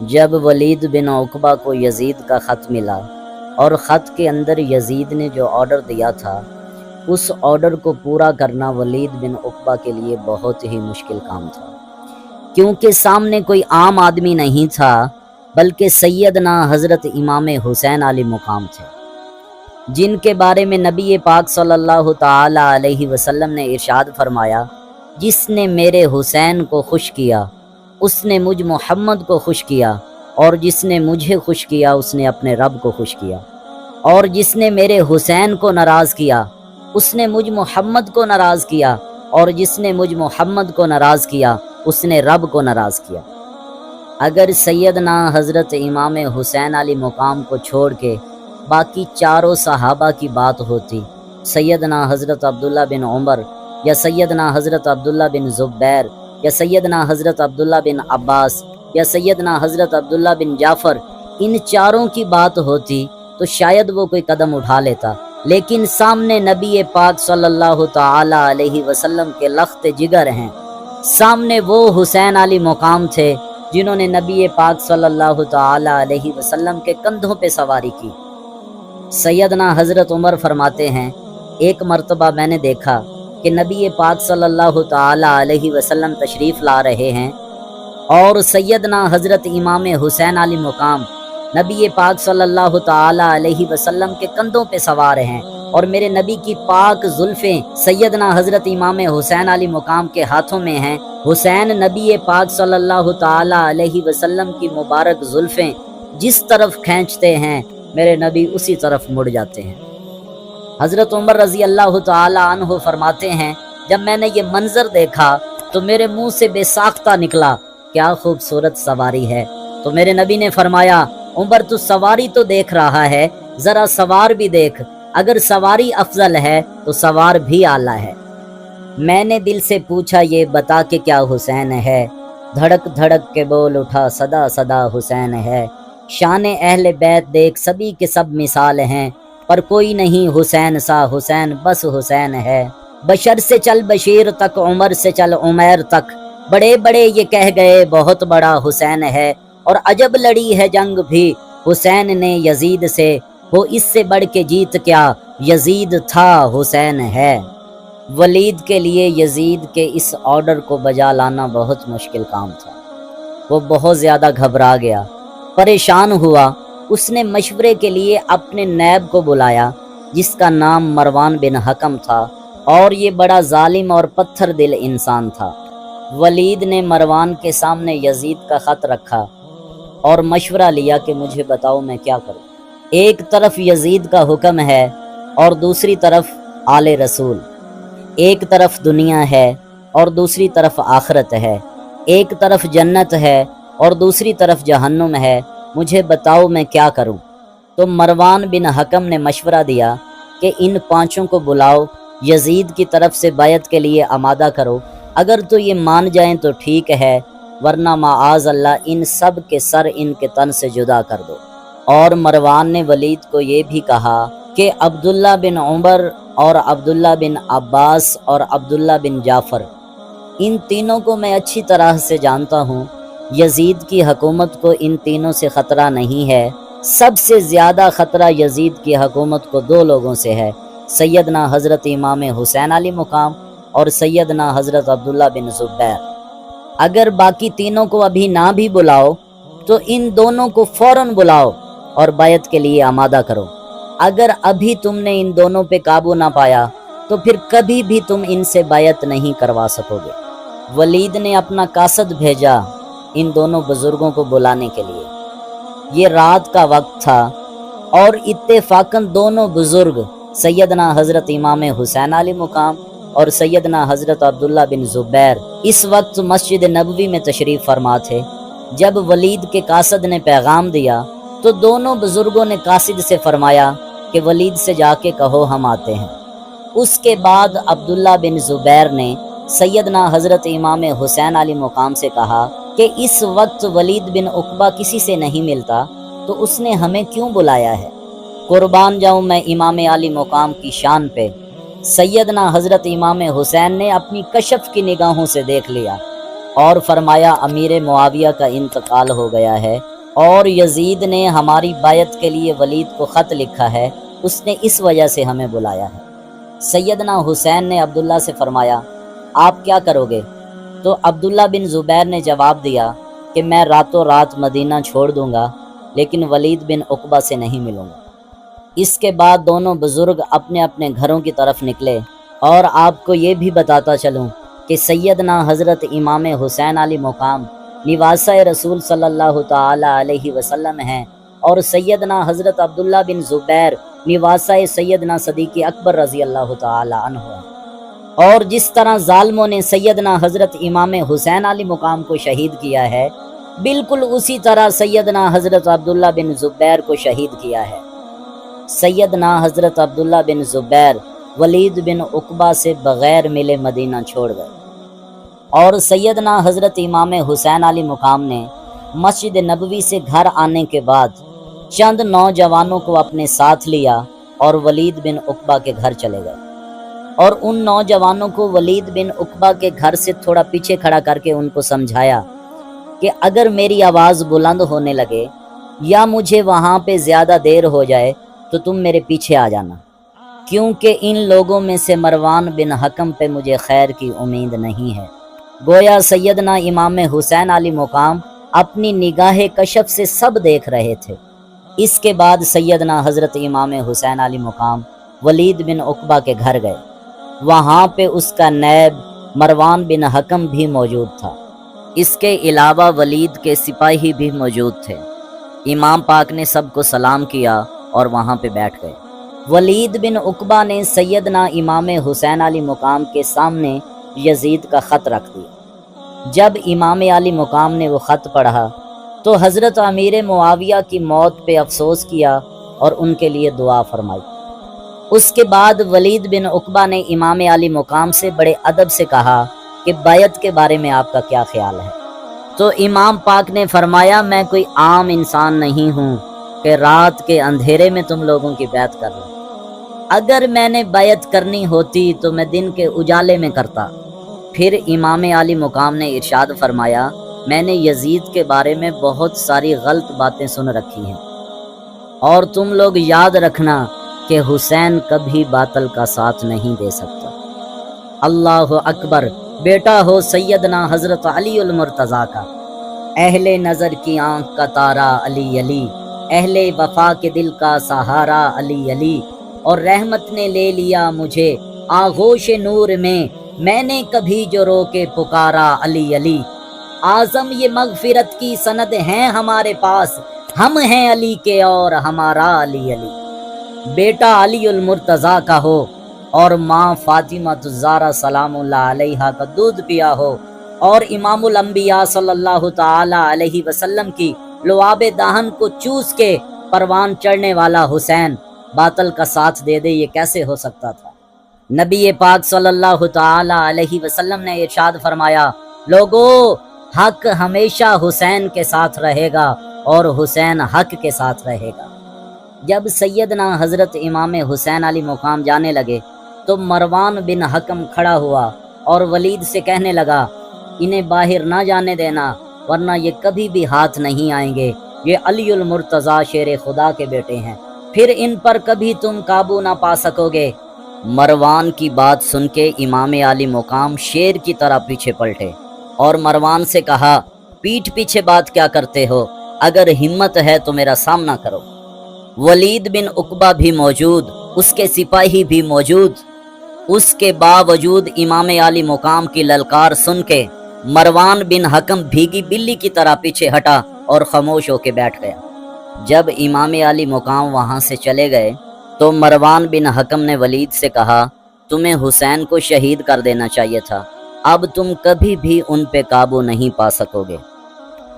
جب ولید بن عقبہ کو یزید کا خط ملا اور خط کے اندر یزید نے جو آرڈر دیا تھا اس آرڈر کو پورا کرنا ولید بن عقبہ کے لیے بہت ہی مشکل کام تھا، کیونکہ سامنے کوئی عام آدمی نہیں تھا بلکہ سیدنا حضرت امام حسین علیہ مقام تھے، جن کے بارے میں نبی پاک صلی اللہ تعالی علیہ وسلم نے ارشاد فرمایا، جس نے میرے حسین کو خوش کیا اس نے مجھ محمد کو خوش کیا، اور جس نے مجھے خوش کیا اس نے اپنے رب کو خوش کیا، اور جس نے میرے حسین کو ناراض کیا اس نے مجھ محمد کو ناراض کیا، اور جس نے مجھ محمد کو ناراض کیا اس نے رب کو ناراض کیا۔ اگر سیدنا حضرت امام حسین علیہ مقام کو چھوڑ کے باقی چاروں صحابہ کی بات ہوتی، سیدنا حضرت عبداللہ بن عمر یا سیدنا حضرت عبداللہ بن زبیر یا سیدنا حضرت عبداللہ بن عباس یا سیدنا حضرت عبداللہ بن جعفر، ان چاروں کی بات ہوتی تو شاید وہ کوئی قدم اٹھا لیتا، لیکن سامنے نبی پاک صلی اللہ تعالی علیہ وسلم کے لخت جگر ہیں، سامنے وہ حسین علی مقام تھے جنہوں نے نبی پاک صلی اللہ تعالی علیہ وسلم کے کندھوں پہ سواری کی۔ سیدنا حضرت عمر فرماتے ہیں، ایک مرتبہ میں نے دیکھا کہ نبی پاک صلی اللہ تعالی علیہ وسلم تشریف لا رہے ہیں اور سیدنا حضرت امام حسین علی مقام نبی پاک صلی اللہ تعالی علیہ وسلم کے کندھوں پہ سوار ہیں، اور میرے نبی کی پاک زلفیں سیدنا حضرت امام حسین علی مقام کے ہاتھوں میں ہیں۔ حسین نبی پاک صلی اللہ تعالی علیہ وسلم کی مبارک زلفیں جس طرف کھینچتے ہیں میرے نبی اسی طرف مڑ جاتے ہیں۔ حضرت عمر رضی اللہ تعالی عنہ فرماتے ہیں، جب میں نے یہ منظر دیکھا تو میرے منہ سے بے ساختہ نکلا، کیا خوبصورت سواری ہے۔ تو میرے نبی نے فرمایا، عمر تو سواری تو دیکھ رہا ہے، ذرا سوار بھی دیکھ، اگر سواری افضل ہے تو سوار بھی اعلیٰ ہے۔ میں نے دل سے پوچھا، یہ بتا کہ کیا حسین ہے؟ دھڑک دھڑک کے بول اٹھا، صدا صدا حسین ہے۔ شان اہل بیت دیکھ، سبھی کے سب مثال ہیں، پر کوئی نہیں حسین سا، حسین بس حسین ہے۔ بشر سے چل بشیر تک، عمر سے چل عمیر تک، بڑے بڑے یہ کہہ گئے بہت بڑا حسین ہے، اور عجب لڑی ہے جنگ بھی حسین نے یزید سے، وہ اس سے بڑھ کے جیت کیا، یزید تھا حسین ہے۔ ولید کے لیے یزید کے اس آرڈر کو بجا لانا بہت مشکل کام تھا، وہ بہت زیادہ گھبرا گیا، پریشان ہوا۔ اس نے مشورے کے لیے اپنے نیب کو بلایا جس کا نام مروان بن حکم تھا، اور یہ بڑا ظالم اور پتھر دل انسان تھا۔ ولید نے مروان کے سامنے یزید کا خط رکھا اور مشورہ لیا کہ مجھے بتاؤ میں کیا کروں۔ ایک طرف یزید کا حکم ہے اور دوسری طرف آل رسول، ایک طرف دنیا ہے اور دوسری طرف آخرت ہے، ایک طرف جنت ہے اور دوسری طرف جہنم ہے، مجھے بتاؤ میں کیا کروں۔ تو مروان بن حکم نے مشورہ دیا کہ ان پانچوں کو بلاؤ، یزید کی طرف سے بیعت کے لیے آمادہ کرو، اگر تو یہ مان جائیں تو ٹھیک ہے، ورنہ معاذ اللہ ان سب کے سر ان کے تن سے جدا کر دو۔ اور مروان نے ولید کو یہ بھی کہا کہ عبداللہ بن عمر اور عبداللہ بن عباس اور عبداللہ بن جعفر، ان تینوں کو میں اچھی طرح سے جانتا ہوں، یزید کی حکومت کو ان تینوں سے خطرہ نہیں ہے، سب سے زیادہ خطرہ یزید کی حکومت کو دو لوگوں سے ہے، سیدنا حضرت امام حسین علی مقام اور سیدنا حضرت عبداللہ بن زبیر۔ اگر باقی تینوں کو ابھی نہ بھی بلاؤ تو ان دونوں کو فوراً بلاؤ اور بیعت کے لیے آمادہ کرو، اگر ابھی تم نے ان دونوں پہ قابو نہ پایا تو پھر کبھی بھی تم ان سے بیعت نہیں کروا سکو گے۔ ولید نے اپنا قاصد بھیجا ان دونوں بزرگوں کو بلانے کے لیے۔ یہ رات کا وقت تھا اور اتفاقاً دونوں بزرگ سیدنا حضرت امام حسین علیہ مقام اور سیدنا حضرت عبداللہ بن زبیر اس وقت مسجد نبوی میں تشریف فرما تھے۔ جب ولید کے قاصد نے پیغام دیا تو دونوں بزرگوں نے قاصد سے فرمایا کہ ولید سے جا کے کہو ہم آتے ہیں۔ اس کے بعد عبداللہ بن زبیر نے سیدنا حضرت امام حسین علیہ مقام سے کہا کہ اس وقت ولید بن عقبہ کسی سے نہیں ملتا تو اس نے ہمیں کیوں بلایا ہے؟ قربان جاؤں میں امام علی مقام کی شان پہ۔ سیدنا حضرت امام حسین نے اپنی کشف کی نگاہوں سے دیکھ لیا اور فرمایا امیر معاویہ کا انتقال ہو گیا ہے اور یزید نے ہماری بیعت کے لیے ولید کو خط لکھا ہے، اس نے اس وجہ سے ہمیں بلایا ہے۔ سیدنا حسین نے عبداللہ سے فرمایا آپ کیا کرو گے؟ تو عبداللہ بن زبیر نے جواب دیا کہ میں راتوں رات مدینہ چھوڑ دوں گا لیکن ولید بن عقبہ سے نہیں ملوں گا۔ اس کے بعد دونوں بزرگ اپنے اپنے گھروں کی طرف نکلے، اور آپ کو یہ بھی بتاتا چلوں کہ سیدنا حضرت امام حسین علی مقام نواسہ رسول صلی اللہ تعالی علیہ وسلم ہیں، اور سیدنا حضرت عبداللہ بن زبیر نواسہ سیدنا صدیق اکبر رضی اللہ تعالی عنہ ہیں۔ اور جس طرح ظالموں نے سیدنا حضرت امام حسین علی مقام کو شہید کیا ہے، بالکل اسی طرح سیدنا حضرت عبداللہ بن زبیر کو شہید کیا ہے۔ سیدنا حضرت عبداللہ بن زبیر ولید بن عقبہ سے بغیر ملے مدینہ چھوڑ گئے، اور سیدنا حضرت امام حسین علی مقام نے مسجد نبوی سے گھر آنے کے بعد چند نوجوانوں کو اپنے ساتھ لیا اور ولید بن عقبہ کے گھر چلے گئے، اور ان نوجوانوں کو ولید بن عقبہ کے گھر سے تھوڑا پیچھے کھڑا کر کے ان کو سمجھایا کہ اگر میری آواز بلند ہونے لگے یا مجھے وہاں پہ زیادہ دیر ہو جائے تو تم میرے پیچھے آ جانا، کیونکہ ان لوگوں میں سے مروان بن حکم پہ مجھے خیر کی امید نہیں ہے۔ گویا سیدنا امام حسین علی مقام اپنی نگاہ کشف سے سب دیکھ رہے تھے۔ اس کے بعد سیدنا حضرت امام حسین علی مقام ولید بن عقبہ کے گھر گئے، وہاں پہ اس کا نیب مروان بن حکم بھی موجود تھا، اس کے علاوہ ولید کے سپاہی بھی موجود تھے۔ امام پاک نے سب کو سلام کیا اور وہاں پہ بیٹھ گئے۔ ولید بن عقبہ نے سیدنا امام حسین علی مقام کے سامنے یزید کا خط رکھ دیا۔ جب امام علی مقام نے وہ خط پڑھا تو حضرت امیر معاویہ کی موت پہ افسوس کیا اور ان کے لیے دعا فرمائی۔ اس کے بعد ولید بن عقبہ نے امام علی مقام سے بڑے ادب سے کہا کہ بیعت کے بارے میں آپ کا کیا خیال ہے؟ تو امام پاک نے فرمایا میں کوئی عام انسان نہیں ہوں کہ رات کے اندھیرے میں تم لوگوں کی بیعت کر لوں، اگر میں نے بیعت کرنی ہوتی تو میں دن کے اجالے میں کرتا۔ پھر امام علی مقام نے ارشاد فرمایا میں نے یزید کے بارے میں بہت ساری غلط باتیں سن رکھی ہیں، اور تم لوگ یاد رکھنا کہ حسین کبھی باطل کا ساتھ نہیں دے سکتا۔ اللہ اکبر، بیٹا ہو سیدنا حضرت علی المرتضیٰ کا، اہل نظر کی آنکھ کا تارا علی علی، اہل وفا کے دل کا سہارا علی علی، اور رحمت نے لے لیا مجھے آغوش نور میں نے کبھی جو رو کے پکارا علی علی، اعظم یہ مغفرت کی سند ہیں ہمارے پاس، ہم ہیں علی کے اور ہمارا علی علی۔ بیٹا علی المرتضیٰ کا ہو اور ماں فاطمہ الزہرا سلام اللہ علیہا کا دودھ پیا ہو، اور امام الانبیاء صلی اللہ تعالی علیہ وسلم کی لعاب دہن کو چوس کے پروان چڑھنے والا حسین باطل کا ساتھ دے دے، یہ کیسے ہو سکتا تھا؟ نبی پاک صلی اللہ تعالی علیہ وسلم نے ارشاد فرمایا لوگو، حق ہمیشہ حسین کے ساتھ رہے گا اور حسین حق کے ساتھ رہے گا۔ جب سیدنا حضرت امام حسین علی مقام جانے لگے تو مروان بن حکم کھڑا ہوا اور ولید سے کہنے لگا انہیں باہر نہ جانے دینا ورنہ یہ کبھی بھی ہاتھ نہیں آئیں گے، یہ علی المرتضیٰ شیر خدا کے بیٹے ہیں، پھر ان پر کبھی تم قابو نہ پا سکو گے۔ مروان کی بات سن کے امام علی مقام شیر کی طرح پیچھے پلٹے اور مروان سے کہا پیٹھ پیچھے بات کیا کرتے ہو، اگر ہمت ہے تو میرا سامنا کرو۔ ولید بن عقبہ بھی موجود، اس کے سپاہی بھی موجود، اس کے باوجود امام علی مقام کی للکار سن کے مروان بن حکم بھیگی بلی کی طرح پیچھے ہٹا اور خاموش ہو کے بیٹھ گیا۔ جب امام علی مقام وہاں سے چلے گئے تو مروان بن حکم نے ولید سے کہا تمہیں حسین کو شہید کر دینا چاہیے تھا، اب تم کبھی بھی ان پہ قابو نہیں پا سکو گے۔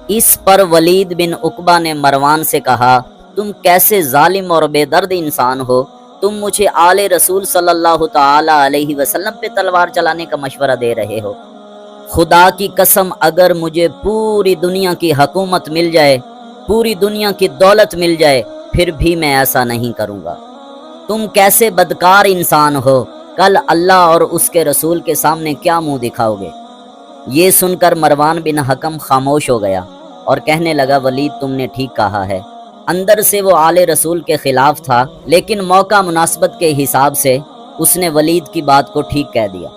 اس پر ولید بن عقبہ نے مروان سے کہا تم کیسے ظالم اور بے درد انسان ہو، تم مجھے آل رسول صلی اللہ تعالی علیہ وسلم پہ تلوار چلانے کا مشورہ دے رہے ہو۔ خدا کی قسم اگر مجھے پوری دنیا کی حکومت مل جائے، پوری دنیا کی دولت مل جائے، پھر بھی میں ایسا نہیں کروں گا۔ تم کیسے بدکار انسان ہو، کل اللہ اور اس کے رسول کے سامنے کیا منہ دکھاؤ گے؟ یہ سن کر مروان بن حکم خاموش ہو گیا اور کہنے لگا ولید تم نے ٹھیک کہا ہے۔ اندر سے وہ آل رسول کے خلاف تھا، لیکن موقع مناسبت کے حساب سے اس نے ولید کی بات کو ٹھیک کہہ دیا۔